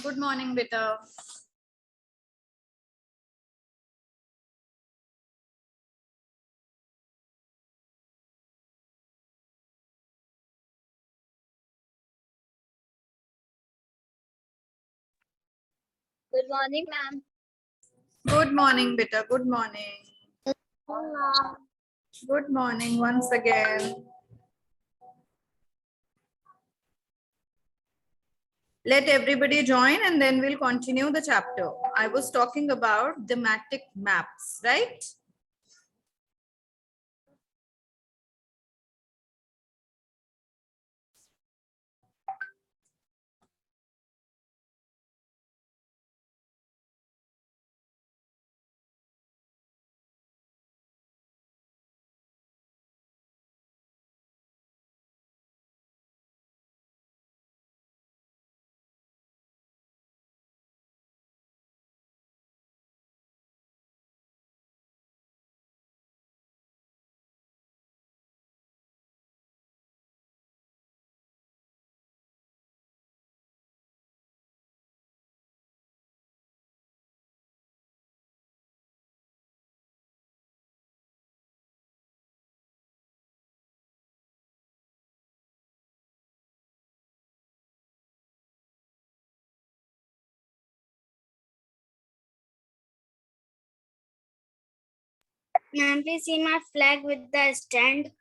Good morning, beta. Good morning, ma'am. Good morning, beta. Good morning. Good morning once again. Let everybody join and then we'll continue the chapter. I was talking about thematic maps, right? Ma'am, please see my flag with the stand.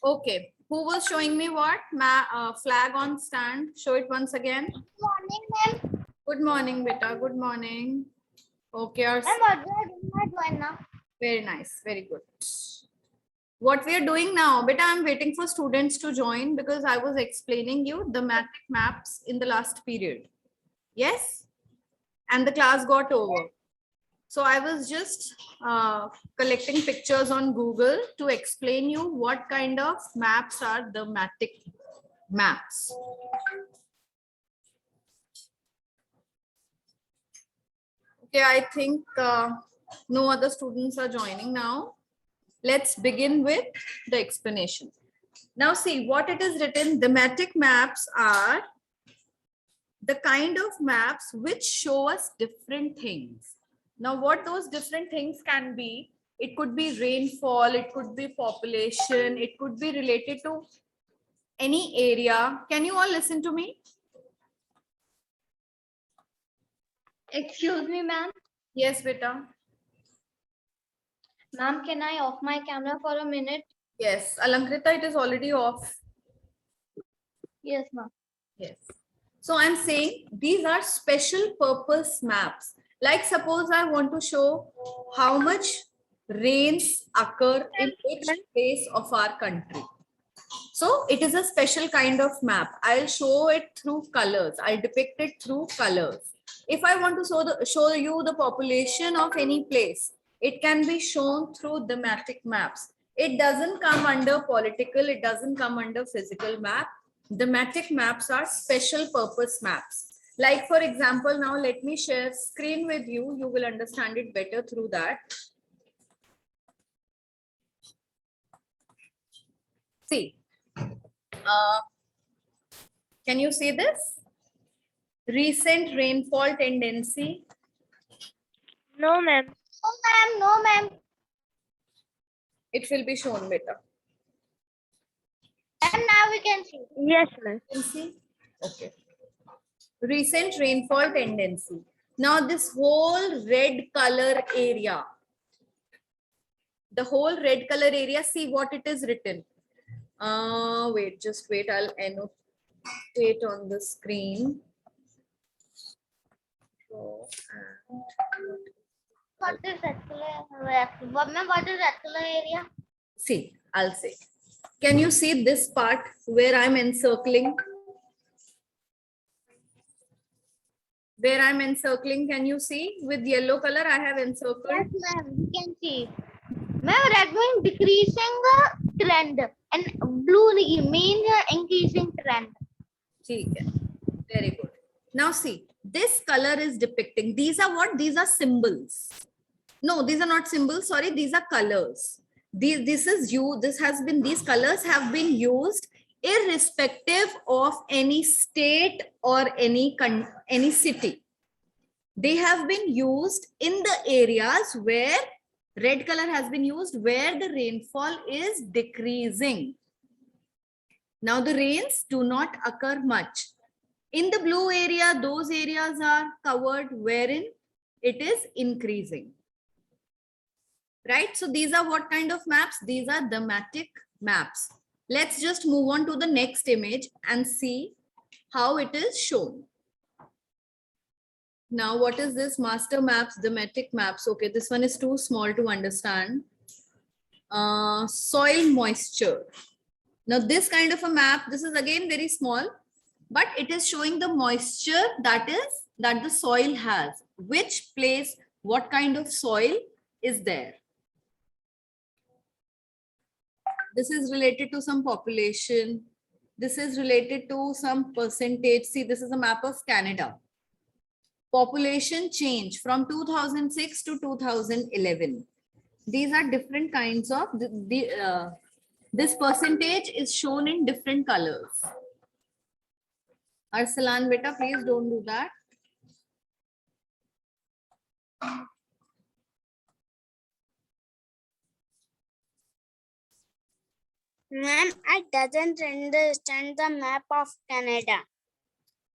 Okay. Who was showing me what? Flag on stand. Show it once again. Good morning, ma'am. Good morning, beta. Good morning. Okay. Ma'am, what do I do my drawing now? Very nice. Very good. What we are doing now, beta, I'm waiting for students to join because I was explaining you the thematic maps in the last period. Yes? And the class got over. So I was just collecting pictures on Google to explain you what kind of maps are the thematic maps. Okay, I think no other students are joining now. Let's begin with the explanation. Now see what it is written. Thematic maps are the kind of maps which show us different things. Now what those different things can be, it could be rainfall, it could be population, it could be related to any area. Can you all listen to me? Excuse me, ma'am. Yes, beta. Ma'am, can I off my camera for a minute? Yes, Alankrita, it is already off. Yes, ma'am. Yes. So I'm saying these are special purpose maps. Like suppose I want to show how much rains occur in which place of our country. So it is a special kind of map. I'll show it through colors. I'll depict it through colors. If I want to show you the population of any place, it can be shown through thematic maps. It doesn't come under political, it doesn't come under physical map. Thematic maps are special purpose maps. Like for example, now let me share screen with you. You will understand it better through that. See, can you see this? Recent rainfall tendency. No, ma'am. No, ma'am. No, ma'am. It will be shown better. And now we can see. Yes, ma'am. Tendency. Okay. Recent rainfall tendency. Now this whole red color area. The whole red color area, see what it is written. Wait, just wait. I'll annotate on the screen. What is red color? What is red color area? See, I'll say. Can you see this part where I'm encircling? Where I'm encircling, can you see? With yellow color, I have encircled. Yes, ma'am. We can see. Ma'am, red means decreasing trend, and blue means increasing trend. ठीक है. Very good. Now see, this color is depicting. These are what? These are symbols. No, these are not symbols. Sorry, these are colors. This is you. This has been. These colors have been used irrespective of any state or any city. They have been used in the areas where red color has been used, where the rainfall is decreasing. Now the rains do not occur much. In the blue area, those areas are covered wherein it is increasing. Right? So these are what kind of maps? These are thematic maps. Let's just move on to the next image and see how it is shown. Now, what is this? Master maps, thematic maps. Okay, this one is too small to understand. Soil moisture. Now, this kind of a map, this is again very small, but it is showing the moisture that the soil has. Which place, what kind of soil is there? This is related to some population. This is related to some percentage. See, this is a map of Canada. Population change from 2006 to 2011. These are different kinds of, this percentage is shown in different colors. Arsalan beta, please don't do that. Ma'am, I doesn't understand the map of Canada.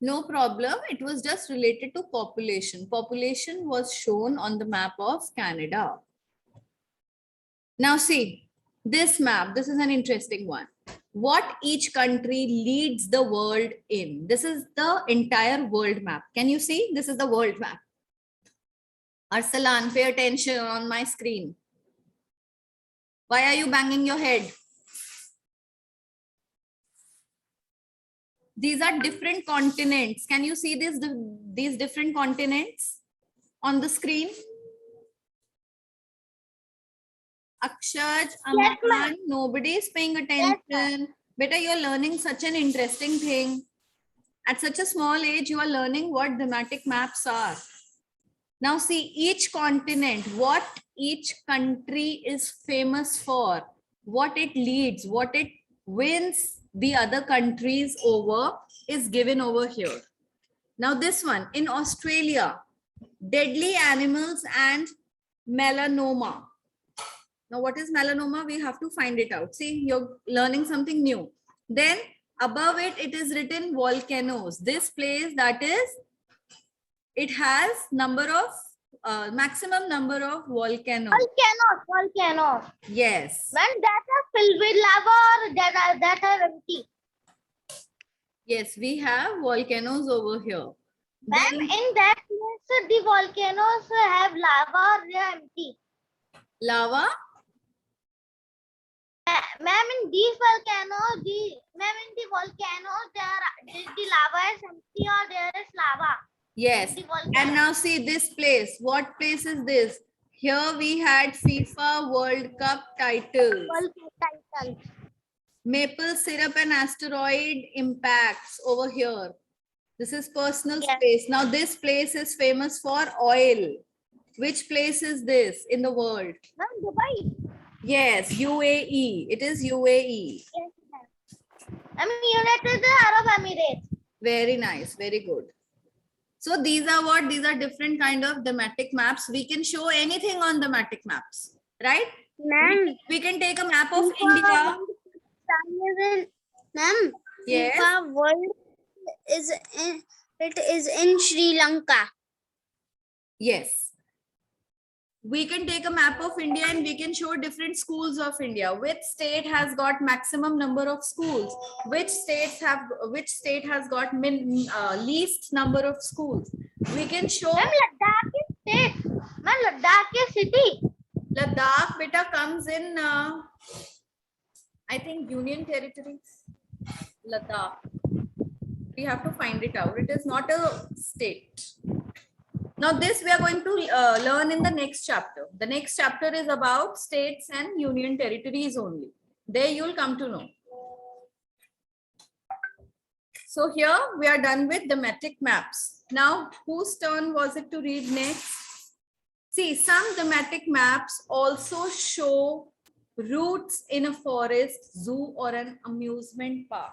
No problem. It was just related to population. Population was shown on the map of Canada. Now see, this map, this is an interesting one. What each country leads the world in. This is the entire world map. Can you see? This is the world map. Arsalan, pay attention on my screen. Why are you banging your head? These are different continents. Can you see these different continents on the screen? Akshaj, Aman, nobody is paying attention. Beta, you're learning such an interesting thing. At such a small age, you are learning what thematic maps are. Now see, each continent, what each country is famous for, what it leads, what it wins the other countries over is given over here. Now this one, in Australia, deadly animals and melanoma. Now what is melanoma? We have to find it out. See, you're learning something new. Then above it, it is written volcanoes. This place, that is, it has maximum number of volcanoes. Volcanoes. Yes. When that are filled with lava or that are empty. Yes, we have volcanoes over here. Ma'am, in that place, the volcanoes have lava or they are empty. Lava? Ma'am, in these volcanoes, the lava is empty or there is lava. Yes. And now see this place. What place is this? Here we had FIFA World Cup titles. Maple syrup and asteroid impacts over here. This is personal space. Now this place is famous for oil. Which place is this in the world? Dubai. Yes, UAE. It is UAE. Yes, I mean, United Arab Emirates. Very nice. Very good. So these are what? These are different kind of thematic maps. We can show anything on thematic maps, right? Ma'am, we can take a map of India. Ma'am, yes. FIFA World is in Sri Lanka. Yes. We can take a map of India and we can show different schools of India. Which state has got maximum number of schools? Which state has got least number of schools? We can show. Ma'am, Ladakh is state. Ma'am, Ladakh is city. Ladakh beta comes in. I think Union Territories. Ladakh. We have to find it out. It is not a state. Now this we are going to learn in the next chapter. The next chapter is about states and union territories only. There you will come to know. So here we are done with thematic maps. Now whose turn was it to read next? See, some thematic maps also show routes in a forest, zoo, or an amusement park.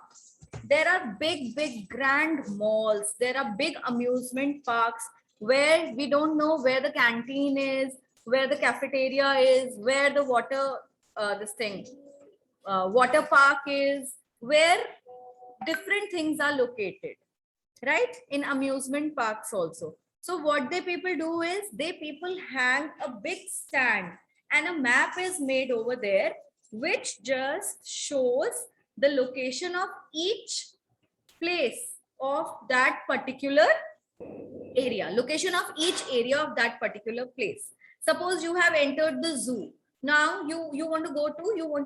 There are big grand malls. There are big amusement parks where we don't know where the canteen is, where the cafeteria is, where the water park is, where different things are located, right? In amusement parks also. So what they people do is people hang a big stand and a map is made over there which just shows the location of each place of that particular area, location of each area of that particular place. Suppose you have entered the zoo. Now you want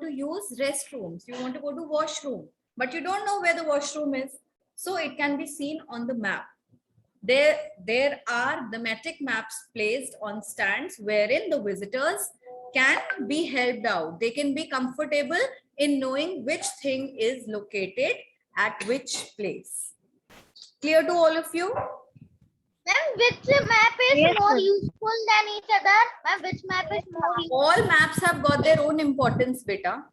to use restrooms, you want to go to washroom, but you don't know where the washroom is. So it can be seen on the map. There are thematic maps placed on stands wherein the visitors can be helped out. They can be comfortable in knowing which thing is located at which place. Clear to all of you? Ma'am, which map is more useful than each other? Ma'am, which map is more useful? All maps have got their own importance, beta.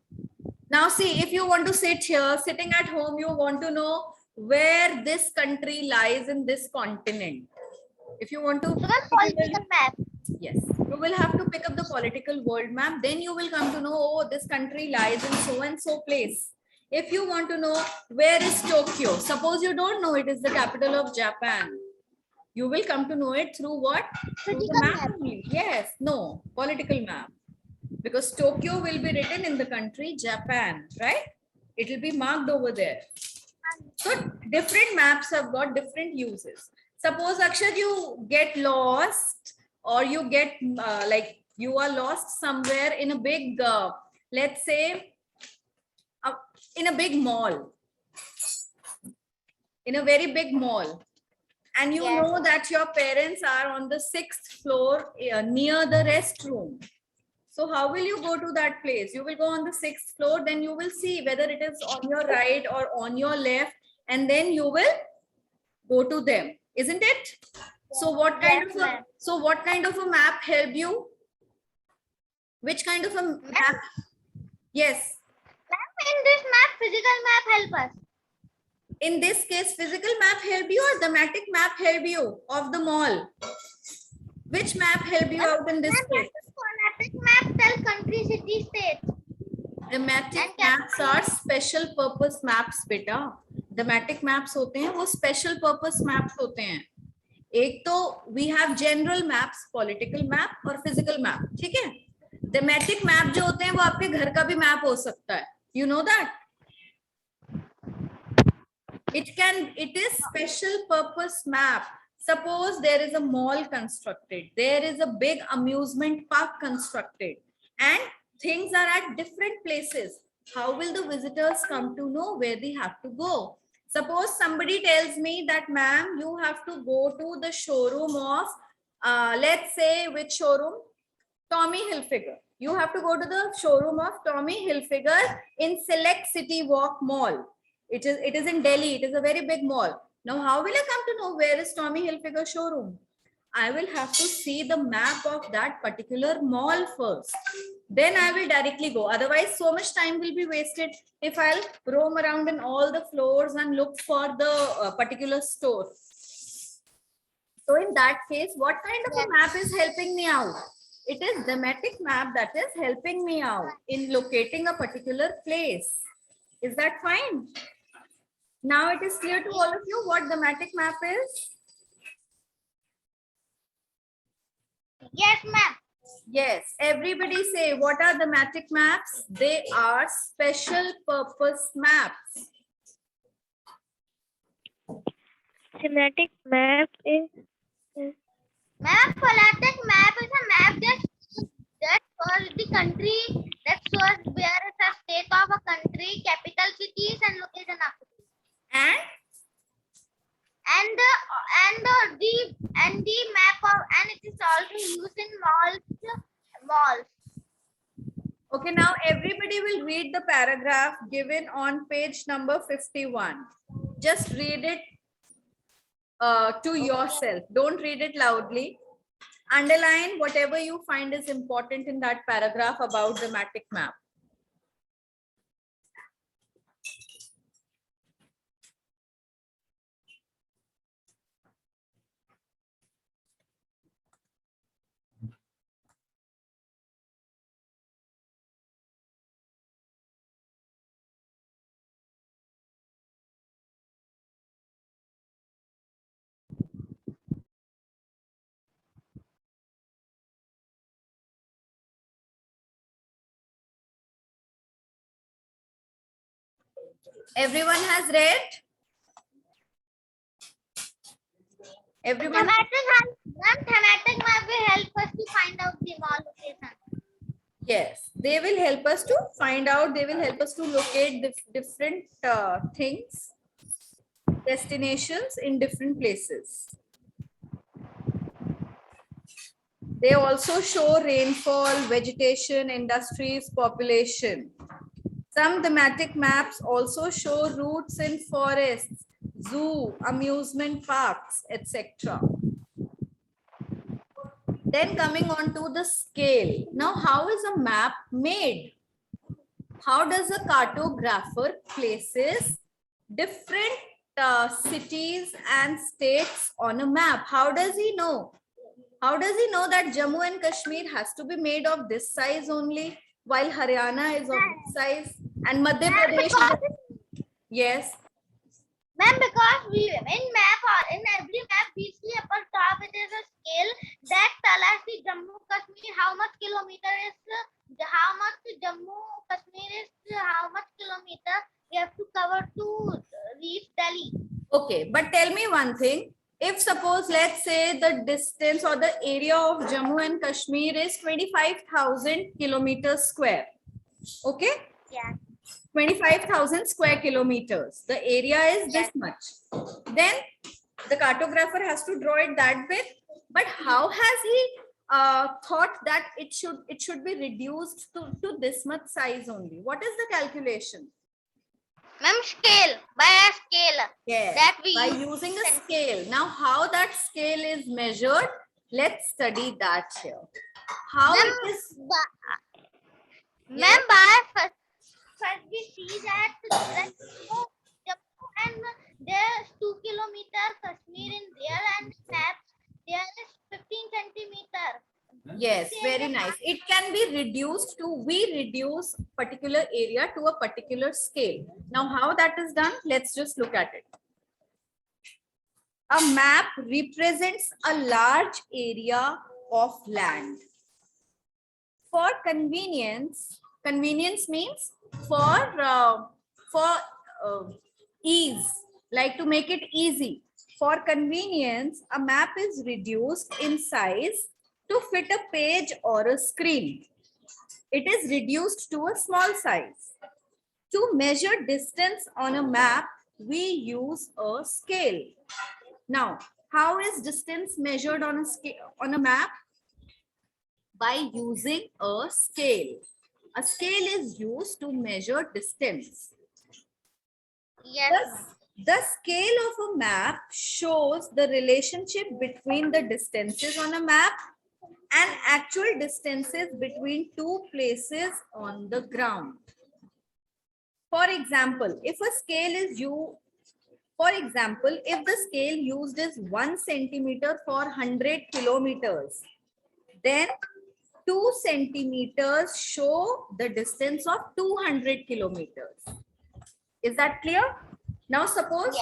Now see, if you want to sit here, sitting at home, you want to know where this country lies in this continent. If you want to... Political map. Yes, you will have to pick up the political world map. Then you will come to know, oh, this country lies in so and so place. If you want to know where is Tokyo, suppose you don't know it is the capital of Japan. You will come to know it through what? Through the map only. Yes, no, political map. Because Tokyo will be written in the country Japan, right? It will be marked over there. So different maps have got different uses. Suppose Akshar, you get lost or you get like you are lost somewhere in a big, let's say, in a big mall, in a very big mall. And you know that your parents are on the 6th floor near the restroom. So how will you go to that place? You will go on the 6th floor, then you will see whether it is on your right or on your left, and then you will go to them, isn't it? So what kind of a map help you? Which kind of a map? Yes. In this map, physical map help us. In this case, physical map help you or thematic map help you of the mall? Which map help you out in this case? Thematic map tell country, city, state. Thematic maps are special purpose maps, beta. Thematic maps होते हैं वो special purpose maps होते हैं. एक तो we have general maps, political map और physical map, ठीक है? Thematic map जो होते हैं वो आपके घर का भी map हो सकता है. You know that? It is special purpose map. Suppose there is a mall constructed, there is a big amusement park constructed, and things are at different places. How will the visitors come to know where they have to go? Suppose somebody tells me that, ma'am, you have to go to the showroom of, let's say, which showroom? Tommy Hilfiger. You have to go to the showroom of Tommy Hilfiger in Select City Walk Mall. It is in Delhi. It is a very big mall. Now, how will I come to know where is Tommy Hilfiger showroom? I will have to see the map of that particular mall first. Then I will directly go. Otherwise, so much time will be wasted if I'll roam around in all the floors and look for the particular store. So in that case, what kind of a map is helping me out? It is thematic map that is helping me out in locating a particular place. Is that fine? Now it is clear to all of you what thematic map is? Yes, ma'am. Yes, everybody say, what are thematic maps? They are special purpose maps. Thematic map is... Ma'am, thematic map is a map that shows the country, that shows where is the state of a country. malls. Okay, now everybody will read the paragraph given on page number 51. Just read it to yourself. Don't read it loudly. Underline whatever you find is important in that paragraph about the Matic map. Everyone has read? Everyone? Thematic map will help us to find out the mall location. Yes, they will help us to find out, they will help us to locate different things, destinations in different places. They also show rainfall, vegetation, industries, population. Some thematic maps also show routes in forests, zoo, amusement parks, etc. Then coming on to the scale. Now, how is a map made? How does a cartographer places different cities and states on a map? How does he know? How does he know that Jammu and Kashmir has to be made of this size only, while Haryana is of this size and Madhya Pradesh? Yes. Ma'am, because we in every map we see upper top it is a scale that tell us the Jammu Kashmir how much kilometer is how much Jammu Kashmir is how much kilometer we have to cover to reach Delhi. Okay, but tell me one thing. If suppose let's say the distance or the area of Jammu and Kashmir is 25,000 kilometers square. Okay? Yeah. 25,000 square kilometers. The area is this much. Then the cartographer has to draw it that big. But how has he thought that it should be reduced to this much size only? What is the calculation? Ma'am, scale, by a scale. Yes, that we by use. using a scale. Now, how that scale is measured, let's study that here. How Ma'am, it is. Ma'am, by first we see that Jammu and there's 2 kilometers Kashmir in there and maps there is 15 centimeter. Yes, very nice. It can be reduced to, we reduce particular area to a particular scale. Now, how that is done, let's just look at it. A map represents a large area of land. For convenience, convenience means for ease, like to make it easy. For convenience, a map is reduced in size to fit a page or a screen. It is reduced to a small size. To measure distance on a map, we use a scale. Now, how is distance measured on a scale on a map? By using a scale. A scale is used to measure distance. Yes. The scale of a map shows the relationship between the distances on a map and actual distances between two places on the ground. For example, if the scale used is 1 centimeter for 100 kilometers, then 2 centimeters show the distance of 200 kilometers. Is that clear? Now suppose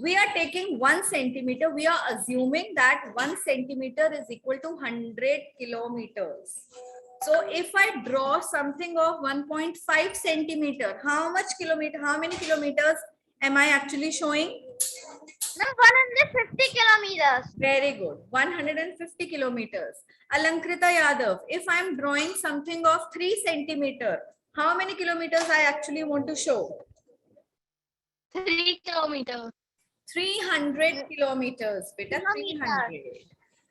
we are taking 1 centimeter. We are assuming that 1 centimeter is equal to 100 kilometers. So if I draw something of 1.5 centimeter, how many kilometers am I actually showing? 150 kilometers. Very good. 150 kilometers. Alankrita Yadav, if I am drawing something of 3 centimeter, how many kilometers I actually want to show? 3 kilometers. 300 kilometers. Beta,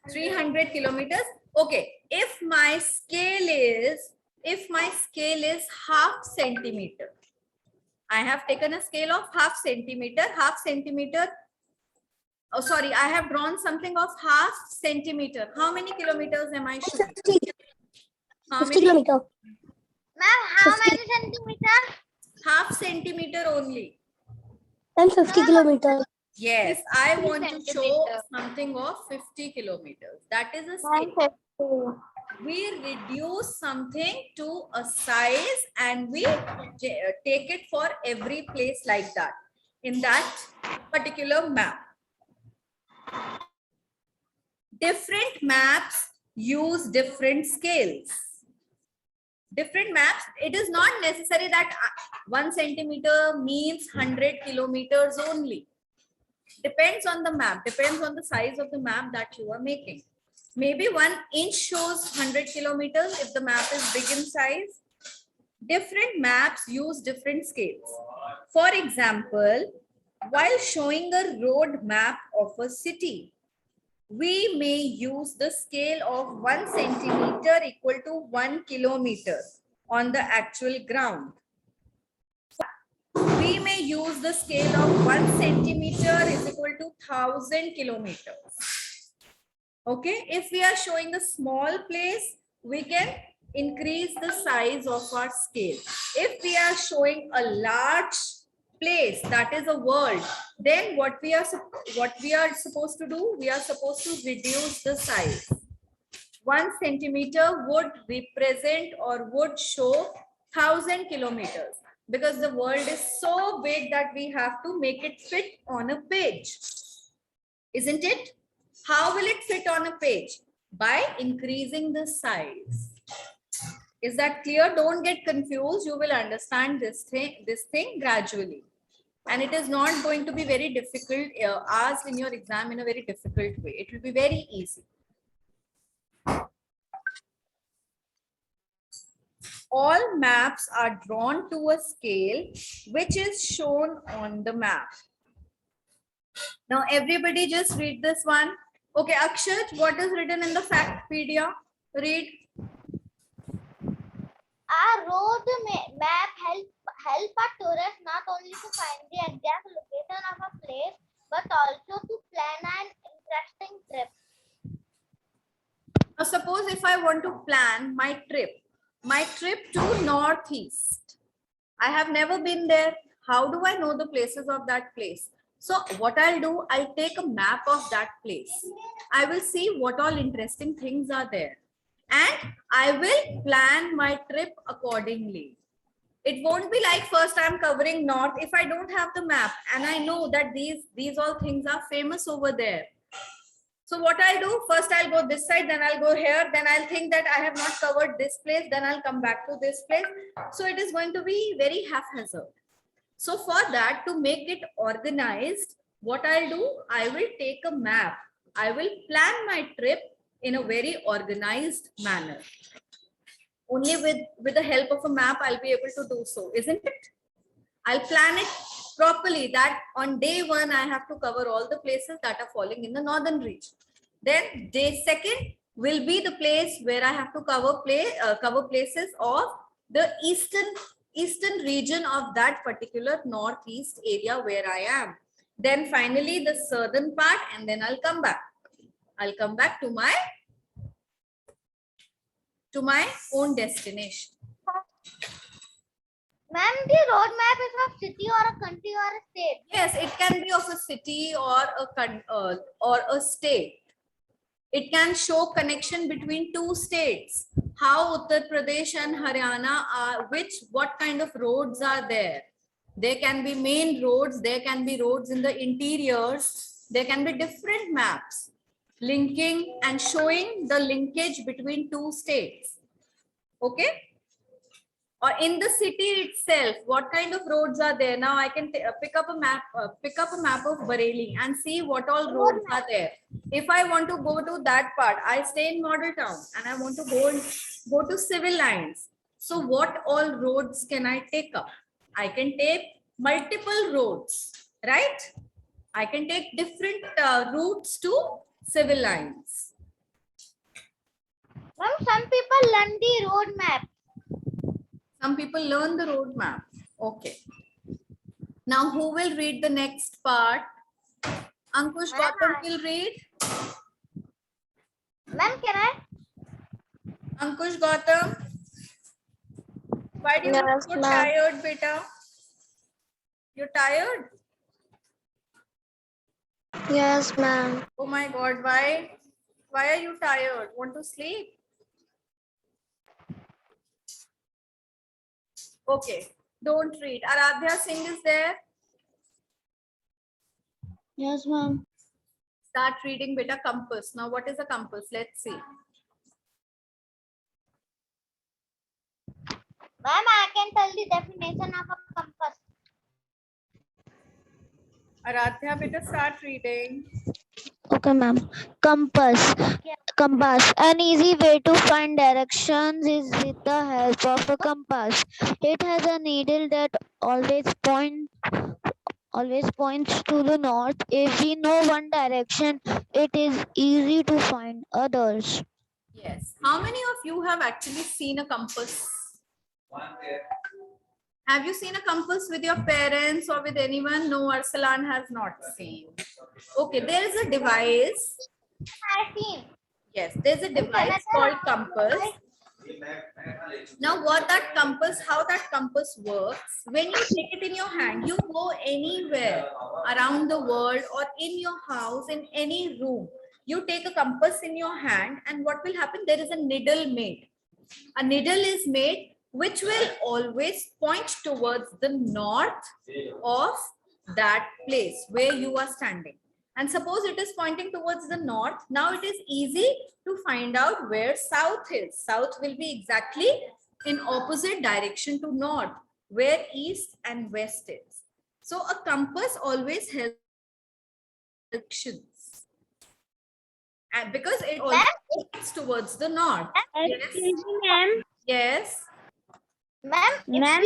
300 kilometers. Okay, if my scale is half centimeter, I have taken a scale of half centimeter. Oh, sorry, I have drawn something of half centimeter. How many kilometers am I showing? 50, How 50 many? kilometer. Ma'am, how 50. many centimeters? Half centimeter only. And 50 kilometer. Yes, I want to show centimeter. something of 50 kilometers. That is a scale. We reduce something to a size and we take it for every place like that in that particular map. Different maps use different scales. Different maps, it is not necessary that 1 centimeter means 100 kilometers only. Depends on the map, depends on the size of the map that you are making. Maybe 1 inch shows 100 kilometers if the map is big in size. Different maps use different scales. For example, while showing a road map of a city, we may use the scale of 1 centimeter equal to 1 kilometer on the actual ground. We may use the scale of 1 centimeter is equal to 1000 kilometers. Okay, if we are showing a small place, we can increase the size of our scale. If we are showing a large place, that is a world, then what we are supposed to do, we are supposed to reduce the size. 1 centimeter would represent or would show 1000 kilometers because the world is so big that we have to make it fit on a page, isn't it? How will it fit on a page? By increasing the size. Is that clear? Don't get confused. You will understand this thing gradually. And it is not going to be very difficult, asked in your exam in a very difficult way. It will be very easy. All maps are drawn to a scale which is shown on the map. Now everybody just read this one. Okay, Akshat, what is written in the Factpedia? Read. Our road map help a tourist not only to find the exact location of a place, but also to plan an interesting trip. Now suppose if I want to plan my trip to Northeast. I have never been there. How do I know the places of that place? So what I'll do, I'll take a map of that place. I will see what all interesting things are there. And I will plan my trip accordingly. It won't be like first I'm covering north if I don't have the map and I know that these all things are famous over there. So what I'll do, first I'll go this side, then I'll go here, then I'll think that I have not covered this place, then I'll come back to this place. So it is going to be very haphazard. So for that, to make it organized, what I'll do, I will take a map. I will plan my trip in a very organized manner. Only with the help of a map, I'll be able to do so, isn't it? I'll plan it properly that on day 1, I have to cover all the places that are falling in the northern region. Then day 2 will be the place where I have to cover places of the eastern region of that particular northeast area where I am. Then finally the southern part, and then I'll come back. I'll come back to my own destination. Ma'am, the road map is of city or a country or a state? Yes, it can be of a city or a state. It can show connection between 2 states. How Uttar Pradesh and Haryana are, what kind of roads are there. There can be main roads, there can be roads in the interiors, there can be different maps linking and showing the linkage between 2 states. Okay? Or in the city itself, what kind of roads are there? Now I can pick up a map of Bareilly and see what all roads are there. If I want to go to that part, I stay in Model Town and I want to go to civil lines. So what all roads can I take up? I can take multiple roads, right? I can take different routes to civil lines. Ma'am, some people learn the road map. Some people learn the road map. Okay. Now who will read the next part? Ankush Gautam will read. Ma'am, can I? Ankush Gautam. Why do you look Yes, so ma'am. tired, beta? You're tired? Yes, ma'am. Oh my God, why? Why are you tired? Want to sleep? Okay, don't read. Aradhya Singh is there. Yes, ma'am. Start reading beta compass. Now what is a compass? Let's see. Ma'am, I can tell the definition of a compass. Aradhya beta start reading. Okay, ma'am. Compass. Compass. An easy way to find directions is with the help of a compass. It has a needle that always points to the north. If we know one direction, it is easy to find others. Yes. How many of you have actually seen a compass? Have you seen a compass with your parents or with anyone? No, Arsalan has not seen. Okay, there is a device. I seen. Yes, there's a device called compass. Now how that compass works, when you take it in your hand, you go anywhere around the world or in your house, in any room, you take a compass in your hand, and what will happen? There is a needle made. A needle is made which will always point towards the north of that place where you are standing. And suppose it is pointing towards the north. Now it is easy to find out where south is. South will be exactly in opposite direction to north, where east and west is. So a compass always helps directions. And because it always points towards the north. Excuse me, ma'am. Yes. Ma'am, Ma'am,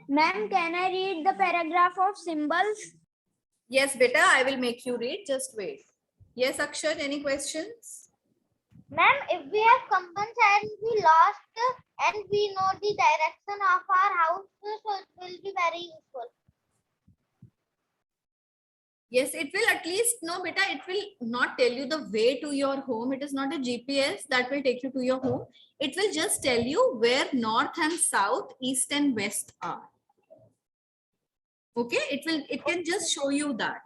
ma'am, can I read the paragraph of symbols? Yes, beta, I will make you read. Just wait. Yes, Akshay, any questions? ma'am, if we have compass and we lost and we know the direction of our house, so it will be very useful. Yes, it will at least, no, beta, it will not tell you the way to your home. It is not a GPS that will take you to your home. It will just tell you where north and south, east and west are. Okay, it can just show you that.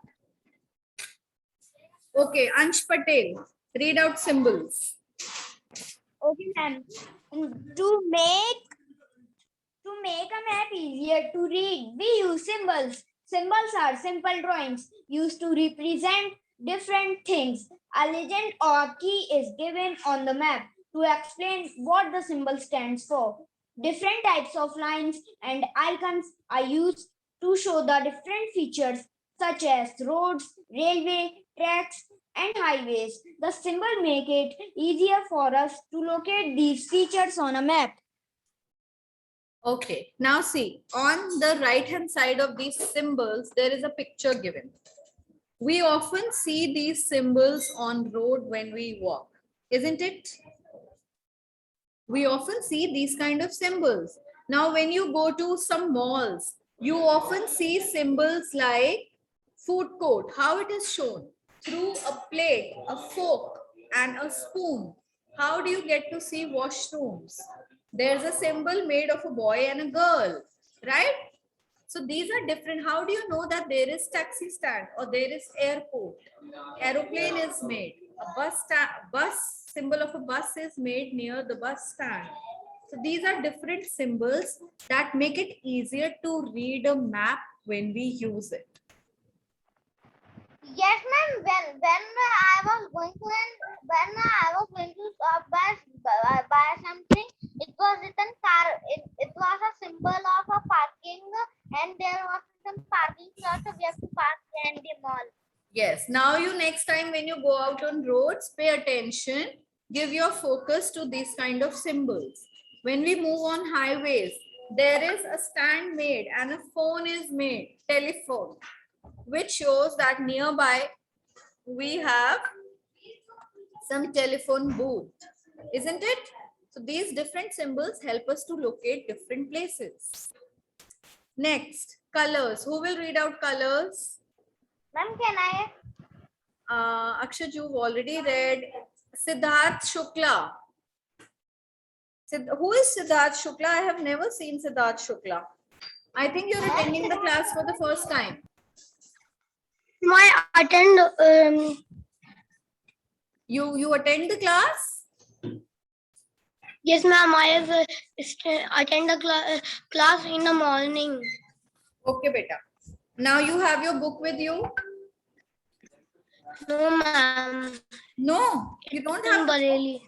Okay, Ansh Patel, read out symbols. Okay, ma'am. To make a map easier to read, we use symbols. Symbols are simple drawings used to represent different things. A legend or key is given on the map to explain what the symbol stands for. Different types of lines and icons are used to show the different features such as roads, railway, tracks, and highways. The symbol make it easier for us to locate these features on a map. Okay, now see, on the right hand side of these symbols, there is a picture given. We often see these symbols on road when we walk, isn't it? We often see these kind of symbols. Now, when you go to some malls, you often see symbols like food court, how it is shown through a plate, a fork, and a spoon. How do you get to see washrooms? There's a symbol made of a boy and a girl, right? So these are different. How do you know that there is taxi stand or there is airport? Aeroplane is made. A bus symbol of a bus is made near the bus stand. So these are different symbols that make it easier to read a map when we use it. Yes, ma'am. When I was going to buy something, it was written car. It was a symbol of a parking, and there was some parking slots. So we have to park in the mall. Yes. Now you next time when you go out on roads, pay attention. Give your focus to these kind of symbols. When we move on highways, there is a stand made and a phone is made, telephone, which shows that nearby we have some telephone booth. isn't it? So these different symbols help us to locate different places. Next, colors. Who will read out colors? Ma'am, can I? Akshat, you've already read. Siddharth Shukla. Who is Siddharth Shukla? I have never seen Siddharth Shukla. I think you're attending the class for the first time. I attend. You attend the class? Yes, ma'am. I have attend the class in the morning. Okay, beta. Now you have your book with you? No, ma'am. No, you don't It's in have. Bareilly.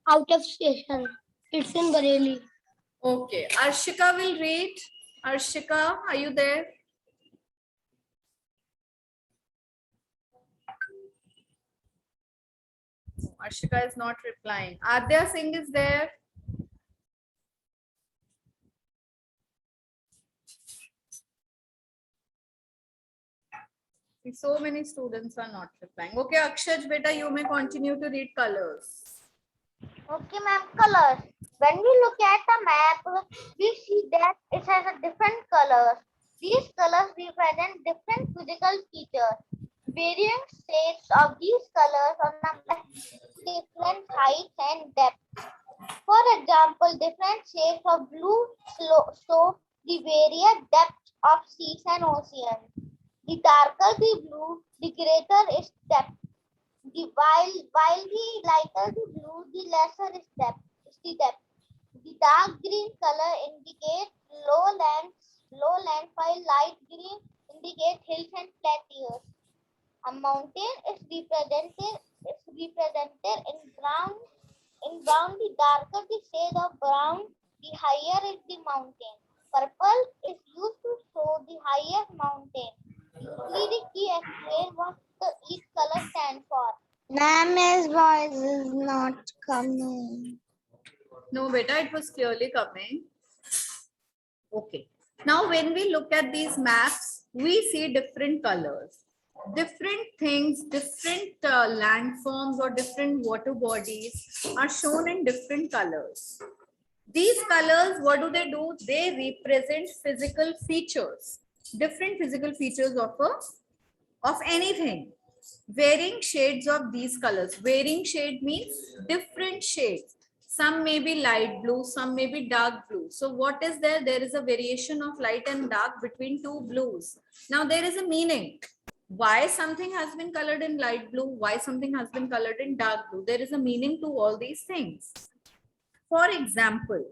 Out of station. It's in Bareilly. Okay, Arshika will read. Arshika, are you there? Arshika is not replying. Adya Singh is there. So many students are not replying. Okay, Akshaj, beta, you may continue to read colors. Okay, ma'am. Colors. When we look at the map, we see that it has a different colors. These colors represent different physical features. Varying shades of these colors on the map different height and depth. For example, different shades of blue show the various depths of seas and oceans. The darker the blue, the greater its depth. While the lighter the blue, the lesser its depth. The dark green color indicates lowlands, while light green indicates hills and plateaus. A mountain is represented in brown. In brown, the darker the shade of brown, the higher is the mountain. Purple is used to show the highest mountain. Please explain what each color stands for. Ma'am, voice is not coming. No, beta, it was clearly coming. Okay. Now, when we look at these maps, we see different colors. Different things, different landforms or different water bodies are shown in different colors. These colors, what do? They represent physical features, different physical features of anything. Varying shades of these colors. Varying shade means different shades. Some may be light blue, some may be dark blue. So what is there? There is a variation of light and dark between two blues. Now there is a meaning. Why something has been colored in light blue? Why something has been colored in dark blue? There is a meaning to all these things. For example,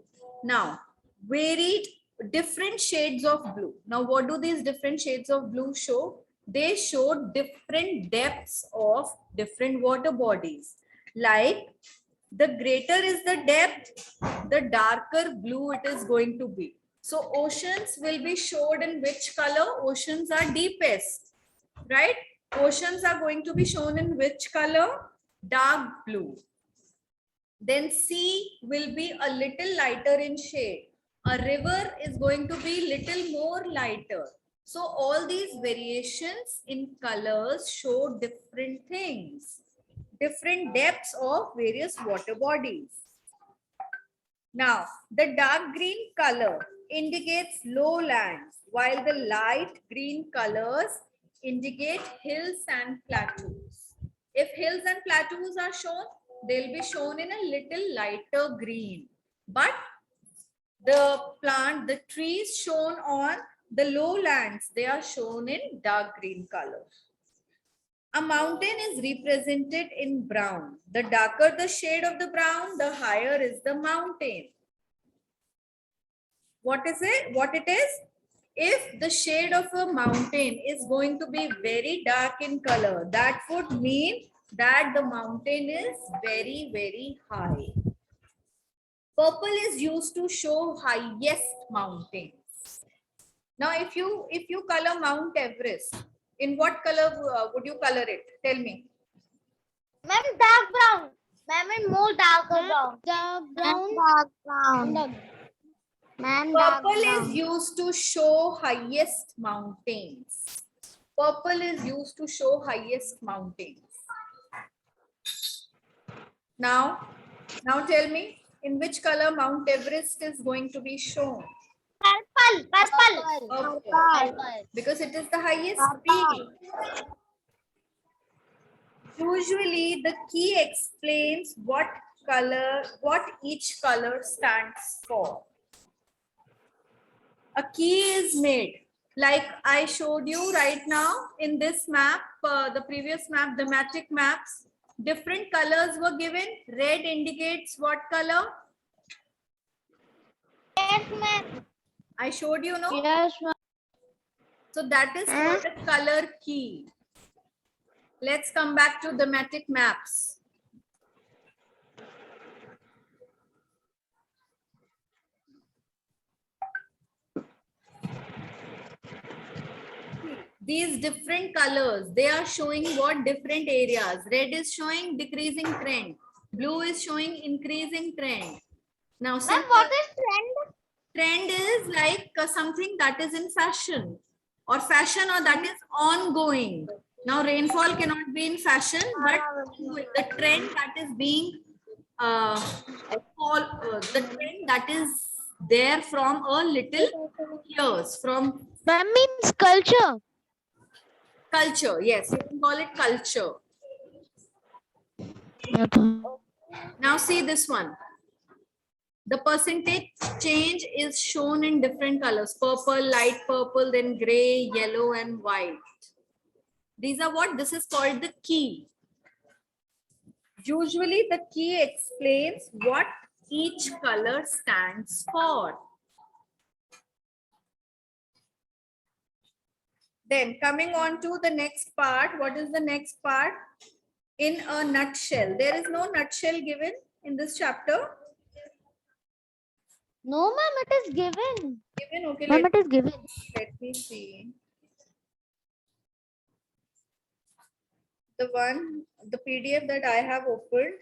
now varied different shades of blue. Now what do these different shades of blue show? They show different depths of different water bodies. Like the greater is the depth, the darker blue it is going to be. So oceans will be showed in which color? Oceans are deepest, right? Oceans are going to be shown in which color? Dark blue. Then sea will be a little lighter in shade. A river is going to be little more lighter. So all these variations in colors show different things, different depths of various water bodies. Now, the dark green color indicates lowlands, while the light green colors indicate hills and plateaus. If hills and plateaus are shown, they'll be shown in a little lighter green. But the trees shown on the lowlands, they are shown in dark green color. A mountain is represented in brown. The darker the shade of the brown, the higher is the mountain. What is it? What it is? If the shade of a mountain is going to be very dark in color, that would mean that the mountain is very, very high. Purple is used to show highest mountains. Now, if you color Mount Everest, in what color would you color it? Tell me. Ma'am, dark brown. Ma'am, and more darker brown. Dark brown. Dark brown. Ma'am, dark Purple brown. is used to show highest mountains. Purple is used to show highest mountains. Now tell me, in which color Mount Everest is going to be shown? Purple. Purple. Because it is the highest peak. Usually the key explains what each color stands for. A key is made, like I showed you right now in this map, the previous map, the thematic maps. Different colors were given. Red indicates what color? Yes, ma'am. I showed you, no? Yes, ma'am. So that is called a color key. Let's come back to thematic maps. These different colors, they are showing what different areas. Red is showing decreasing trend. Blue is showing increasing trend. Now, Ma'am, what is trend? Trend is like something that is in fashion or that is ongoing. Now, rainfall cannot be in fashion, but the trend that is being the trend that is there from a little years, from Ma'am means culture. culture. Yes, you can call it culture. Now see this one. The percentage change is shown in different colors: purple, light purple, then gray, yellow, and white. These are what? This is called the key. Usually the key explains what each color stands for. Then coming on to the next part. What is the next part? In a nutshell. There is no nutshell given in this chapter. No, ma'am, it is given. Given, okay. Ma'am, it is given. Let me see. The PDF that I have opened,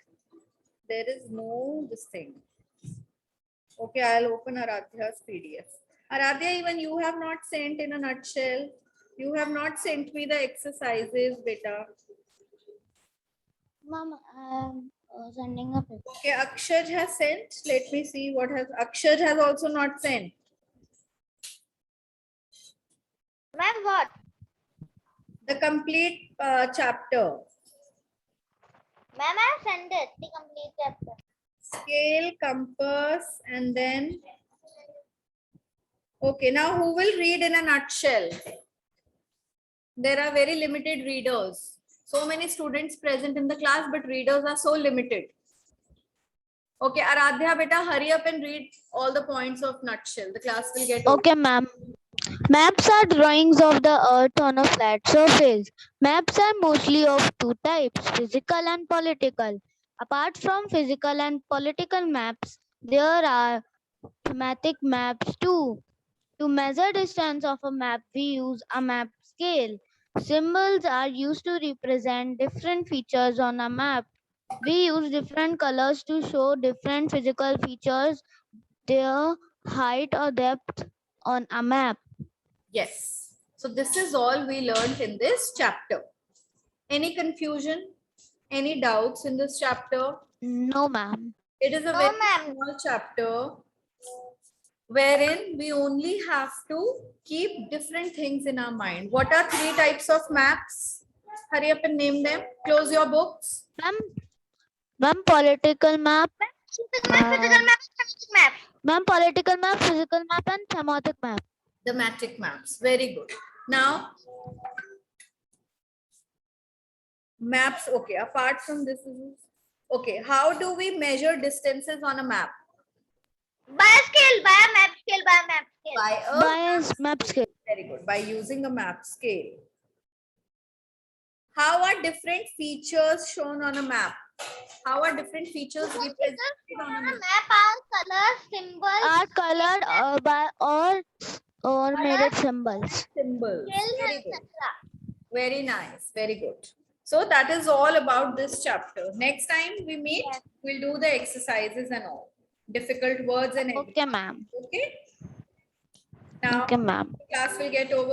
there is no this thing. Okay, I'll open Aradhya's PDF. Aradhya, even you have not sent in a nutshell. You have not sent me the exercises, beta. Ma'am, I'm sending a picture. Okay, Akshar has sent. Let me see what has. Akshar has also not sent. Ma'am, what? The complete chapter. Ma'am, I sent it. The complete chapter. Scale, compass, and then. Okay, now who will read in a nutshell? There are very limited readers. So many students present in the class, but readers are so limited. Okay, Aradhya, beta, hurry up and read all the points of nutshell. The class will get over. Okay, ma'am. Maps are drawings of the earth on a flat surface. Maps are mostly of two types, physical and political. Apart from physical and political maps, there are thematic maps too. To measure distance of a map, we use a map scale. Symbols are used to represent different features on a map. We use different colors to show different physical features, their height or depth on a map. Yes. So this is all we learned in this chapter. Any confusion? Any doubts in this chapter? No, ma'am. It is a No, very ma'am. small chapter wherein we only have to keep different things in our mind. What are three types of maps? Hurry up and name them. Close your books. Ma'am, political map. Physical map, static map. Ma'am, political map, physical map, and thematic map. Thematic maps. Very good. Now, maps. Okay. Apart from this, okay. How do we measure distances on a map? By a scale, by a map scale, by a map scale. By a map scale. Very good. By using a map scale. How are different features shown on a map? How are different features represented on a map? Map are colors, symbols. Are colored by or made it symbols. Symbols. Scales, Very good. etc. Very nice. Very good. So that is all about this chapter. Next time we meet, we'll do the exercises and all. Difficult words and everything. Okay, ma'am. Okay. Now, Okay, ma'am. class will get over.